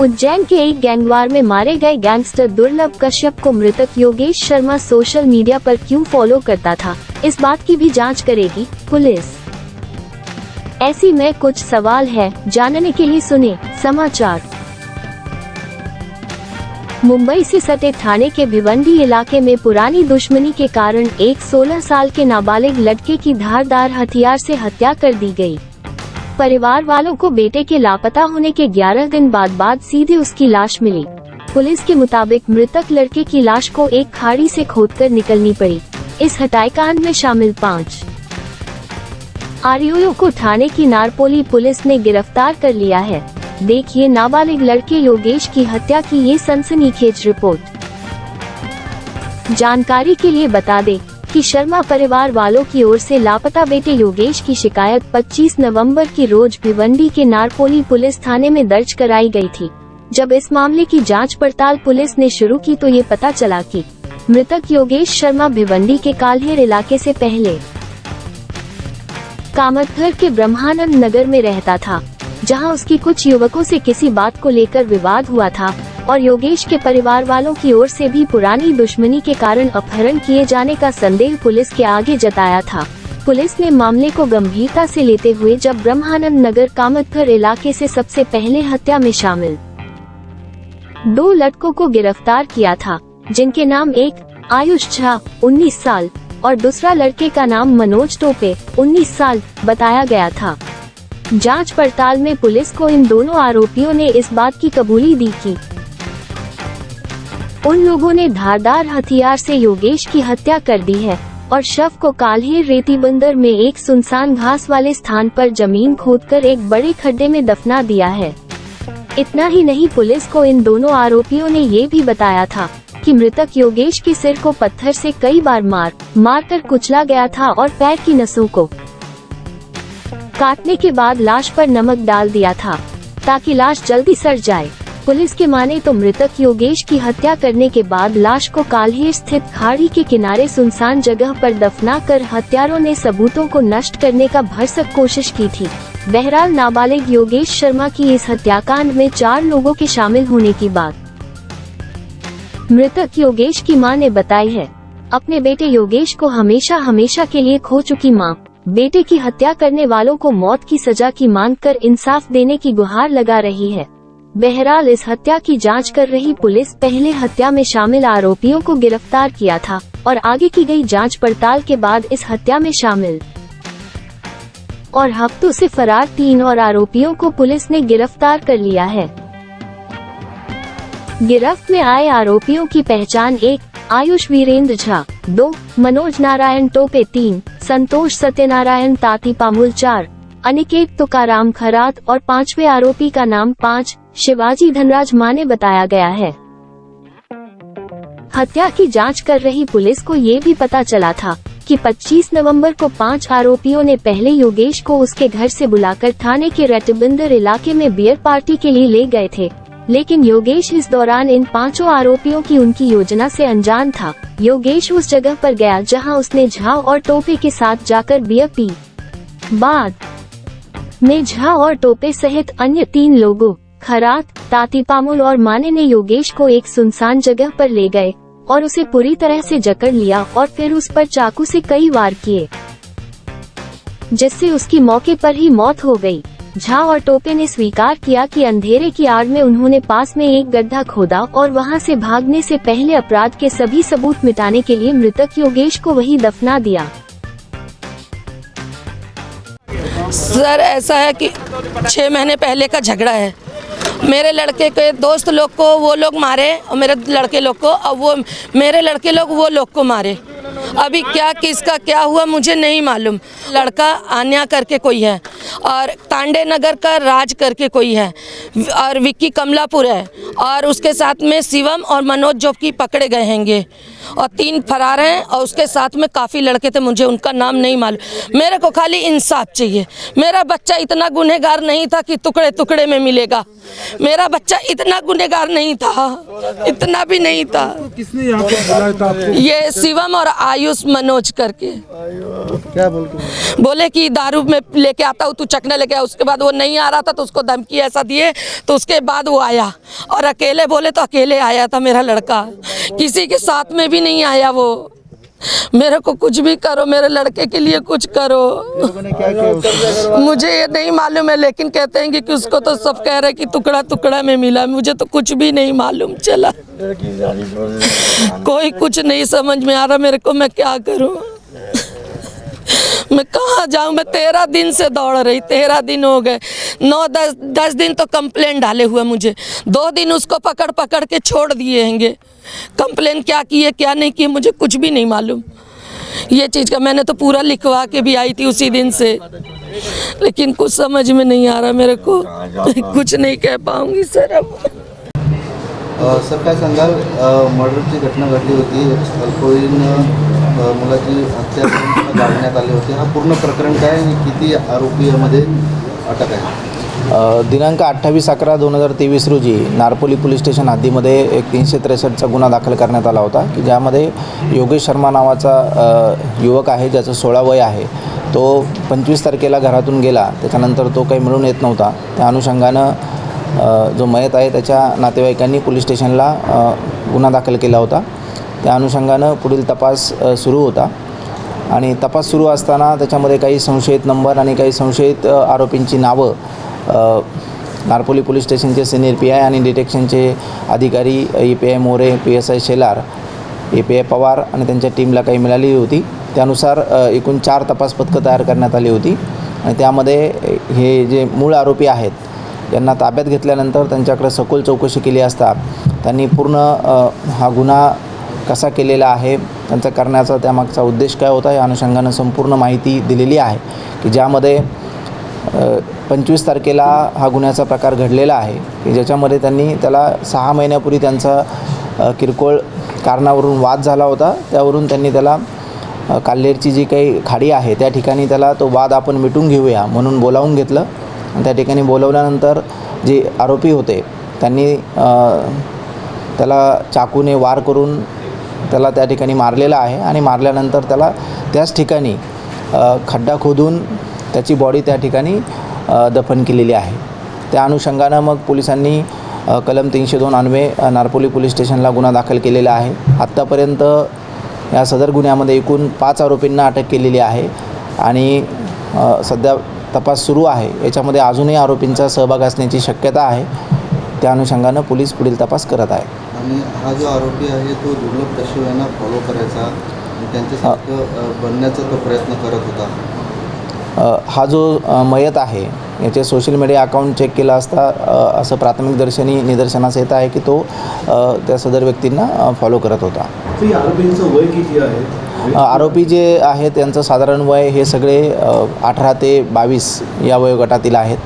उज्जैन के एक गैंगवार में मारे गए गैंगस्टर दुर्लभ कश्यप को मृतक योगेश शर्मा सोशल मीडिया पर क्यों फॉलो करता था, इस बात की भी जांच करेगी पुलिस। ऐसी में कुछ सवाल है, जानने के लिए सुने समाचार। मुंबई से सटे थाने के भिवंडी इलाके में पुरानी दुश्मनी के कारण एक 16 साल के नाबालिग लड़के की धारदार हथियार से हत्या कर दी गई। परिवार वालों को बेटे के लापता होने के 11 दिन बाद सीधे उसकी लाश मिली। पुलिस के मुताबिक मृतक लड़के की लाश को एक खाड़ी से खोदकर निकलनी पड़ी। इस हत्याकांड में शामिल 5 आरोपियों को थाने की नारपोली पुलिस ने गिरफ्तार कर लिया है। देखिए नाबालिग लड़के योगेश की हत्या की ये सनसनीखेज रिपोर्ट। जानकारी के लिए बता दें कि शर्मा परिवार वालों की ओर से लापता बेटे योगेश की शिकायत 25 नवंबर की रोज भिवंडी के नारपोली पुलिस थाने में दर्ज कराई गई थी। जब इस मामले की जांच पड़ताल पुलिस ने शुरू की तो ये पता चला कि मृतक योगेश शर्मा भिवंडी के काल्हेर इलाके से पहले कामतघर के ब्रह्मानंद नगर में रहता था, जहां उसकी कुछ युवकों से किसी बात को लेकर विवाद हुआ था और योगेश के परिवार वालों की ओर से भी पुरानी दुश्मनी के कारण अपहरण किए जाने का संदेह पुलिस के आगे जताया था। पुलिस ने मामले को गंभीरता से लेते हुए जब ब्रह्मानंद नगर कामतघर इलाके से सबसे पहले हत्या में शामिल 2 लड़कों को गिरफ्तार किया था, जिनके नाम एक आयुष झा 19 साल और दूसरा लड़के का नाम मनोज टोपे 19 साल बताया गया था। जांच पड़ताल में पुलिस को इन दोनों आरोपियों ने इस बात की कबूली दी कि उन लोगों ने धारदार हथियार से योगेश की हत्या कर दी है और शव को काल्हेर रेती बंदर में एक सुनसान घास वाले स्थान पर जमीन खोदकर एक बड़े खड्डे में दफना दिया है। इतना ही नहीं, पुलिस को इन दोनों आरोपियों ने ये भी बताया था कि मृतक योगेश के सिर को पत्थर से कई बार मार कर कुचला गया था और पैर की नसों को काटने के बाद लाश पर नमक डाल दिया था ताकि लाश जल्दी सड़ जाए। पुलिस के माने तो मृतक योगेश की हत्या करने के बाद लाश को काल्हेर स्थित खाड़ी के किनारे सुनसान जगह पर दफना कर हत्यारों ने सबूतों को नष्ट करने का भरसक कोशिश की थी। बहरहाल नाबालिग योगेश शर्मा की इस हत्याकांड में 4 लोगों के शामिल होने की बात मृतक योगेश की मां ने बताई है। अपने बेटे योगेश को हमेशा के लिए खो चुकी मां बेटे की हत्या करने वालों को मौत की सजा की मांग कर इंसाफ देने की गुहार लगा रही है। बहरहाल इस हत्या की जांच कर रही पुलिस पहले हत्या में शामिल आरोपियों को गिरफ्तार किया था और आगे की गई जांच पड़ताल के बाद इस हत्या में शामिल और हफ्तों से फरार 3 और आरोपियों को पुलिस ने गिरफ्तार कर लिया है। गिरफ्त में आए आरोपियों की पहचान 1 आयुष वीरेंद्र झा, 2 मनोज नारायण टोपे, 3 संतोष सत्यनारायण ताती पामुल, 4 अनिकेत तुकाराम खरात और 5वें आरोपी का नाम 5 शिवाजी धनराज माने बताया गया है। हत्या की जांच कर रही पुलिस को ये भी पता चला था कि 25 नवंबर को 5 आरोपियों ने पहले योगेश को उसके घर से बुलाकर थाने के रेतिबंदर इलाके में बियर पार्टी के लिए ले गए थे, लेकिन योगेश इस दौरान इन 5 आरोपियों की उनकी योजना से अनजान था। योगेश उस जगह पर गया जहां उसने झा और टोपे के साथ जाकर बियर पी। बाद में झा और टोपे सहित अन्य 3 लोगों खरात, ताती पामुल और माने ने योगेश को एक सुनसान जगह पर ले गए और उसे पूरी तरह से जकड़ लिया और फिर उस पर चाकू से कई वार किए, जिससे उसकी मौके पर ही मौत हो गई। झा और टोपे ने स्वीकार किया कि अंधेरे की आड़ में उन्होंने पास में एक गड्ढा खोदा और वहां से भागने से पहले अपराध के सभी सबूत मिटाने के लिए मृतक योगेश को वहीं दफना दिया। सर ऐसा है कि 6 महीने पहले का झगड़ा है। मेरे लड़के के दोस्त लोग को वो लोग मारे और मेरे लड़के लोग को, और वो मेरे लड़के लोग वो लोग को मारे। अभी क्या किसका क्या हुआ मुझे नहीं मालूम। लड़का आन्या करके कोई है और तांडे नगर का राज करके कोई है और विक्की कमलापुर है और उसके साथ में शिवम और मनोज जो कि पकड़े गए हैंगे। और 3 फरार हैं और उसके साथ में काफ़ी लड़के थे, मुझे उनका नाम नहीं मालूम। मेरे को खाली इंसाफ चाहिए। मेरा बच्चा इतना गुनहगार नहीं था कि टुकड़े टुकड़े में मिलेगा। मेरा बच्चा इतना गुनहगार नहीं था, इतना भी नहीं था। किसने यहाँ पे बुलाया था आपको? ये शिवम और आयुष मनोज करके क्या बोल के? बोले कि दारू में लेके आता हूँ, तू चखने लेके आ। उसके बाद वो नहीं आ रहा था तो उसको धमकी ऐसा दिए, तो उसके बाद वो आया और अकेले बोले तो अकेले आया था मेरा लड़का, किसी के साथ में भी नहीं आया वो। मेरे को कुछ भी करो, मेरे लड़के के लिए कुछ करो। क्या किया? मुझे ये नहीं मालूम है, लेकिन कहते हैं कि उसको तो सब कह रहे कि टुकड़ा टुकड़ा में मिला। मुझे तो कुछ भी नहीं मालूम चला, कोई कुछ नहीं समझ में आ रहा मेरे को, मैं क्या करूं, मैं कहाँ जाऊं। मैं 13 दिन से दौड़ रही, 13 दिन हो गए, 9-10 दिन तो कंप्लेन डाले हुए मुझे। 2 दिन उसको पकड़ पकड़ के छोड़ दिए हैंगे। कंप्लेन क्या की है क्या नहीं की है मुझे कुछ भी नहीं मालूम। ये चीज़ का मैंने तो पूरा लिखवा के भी आई थी उसी दिन से, लेकिन कुछ समझ में नहीं आ रहा मेरे को। कुछ नहीं कह पाऊंगी सर अब। सर काय सांगाल, मर्डरची घटना घडली होती, अल्पवयीन मुलाची हत्या करून जाळण्यात आले होते. हा पूर्ण प्रकरण काय आणि किती आरोपी यामध्ये अटक आहे? दिनांक 28/11/2023 रोजी नारपोली पोलीस स्टेशन हद्दीमध्ये एक 363चा गुन्हा दाखल करण्यात आला होता की ज्यामध्ये योगेश शर्मा नावाचा युवक आहे, ज्याचं 16 वय आहे. तो 25 तारखेला घरातून गेला, त्याच्यानंतर तो काही मिळून येत नव्हता. त्या अनुषंगानं जो मयत आहे त्याच्या नातेवाईकांनी पोलीस स्टेशनला गुन्हा दाखल केला होता. त्या अनुषंगानं पुढील तपास सुरू होता आणि तपास सुरू असताना त्याच्यामध्ये काही संशयित नंबर आणि काही संशयित आरोपींची नावं नारपोली पोलीस स्टेशनचे सिनियर PI आणि डिटेक्शनचे अधिकारी EPI मोरे, PSI शेलार, EPI पवार आणि त्यांच्या टीमला काही मिळाली होती. त्यानुसार एकूण 4 तपास पथकं तयार करण्यात आली होती आणि त्यामध्ये हे जे मूळ आरोपी आहेत यांना ताब्यात घेतल्यानंतर त्यांच्याकडे सखोल चौकशी केली असता त्यांनी पूर्ण हा गुन्हा कसा केलेला आहे, त्यांचा करण्याचा त्यामागचा उद्देश काय होता या अनुषंगानं संपूर्ण माहिती दिलेली आहे की ज्यामध्ये 25 तारखेला हा गुन्ह्याचा प्रकार घडलेला आहे की ज्याच्यामध्ये त्यांनी त्याला 6 महिन्यापूर्वी त्यांचा किरकोळ कारणावरून वाद झाला होता. त्यावरून त्यांनी त्याला काल्हेरची जी काही खाडी आहे त्या ठिकाणी त्याला तो वाद आपण मिटून घेऊया म्हणून बोलावून घेतलं. त्या ठिकाणी बोलवल्यानंतर जे आरोपी होते त्यांनी त्याला चाकूने वार करून त्याला त्या ठिकाणी मारलेला आहे आणि मारल्यानंतर त्याला त्याच ठिकाणी खड्डा खोदून त्याची बॉडी त्या ठिकाणी दफन केलेली आहे. त्या अनुषंगानं मग पोलिसांनी कलम 302 अन्वये नारपोली पोलीस स्टेशनला गुन्हा दाखल केलेला आहे. आत्तापर्यंत या सदर गुन्ह्यामध्ये एकूण 5 आरोपींना अटक केलेली आहे आणि सध्या तपास सुरू आहे. याच्यामध्ये अजूनही आरोपींचा सहभाग असण्याची शक्यता आहे. त्या अनुषंगानं पोलीस पुढील तपास करत आहे. आणि हा जो आरोपी आहे तो दुर्लभ पेशव्यांना फॉलो करायचा आणि त्यांच्यासारखं बनण्याचा तो प्रयत्न करत होता. हा जो मयत आहे याचे सोशल मीडिया अकाउंट चेक केला असता असं प्राथमिक दर्शनी निदर्शनास येत आहे की तो त्या सदर व्यक्तींना फॉलो करत होता. आरोपींचं वय किती आहे? आरोपी जे आहेत त्यांचं साधारण वय हे सगळे 18 ते 22 या वयोगटातील आहेत.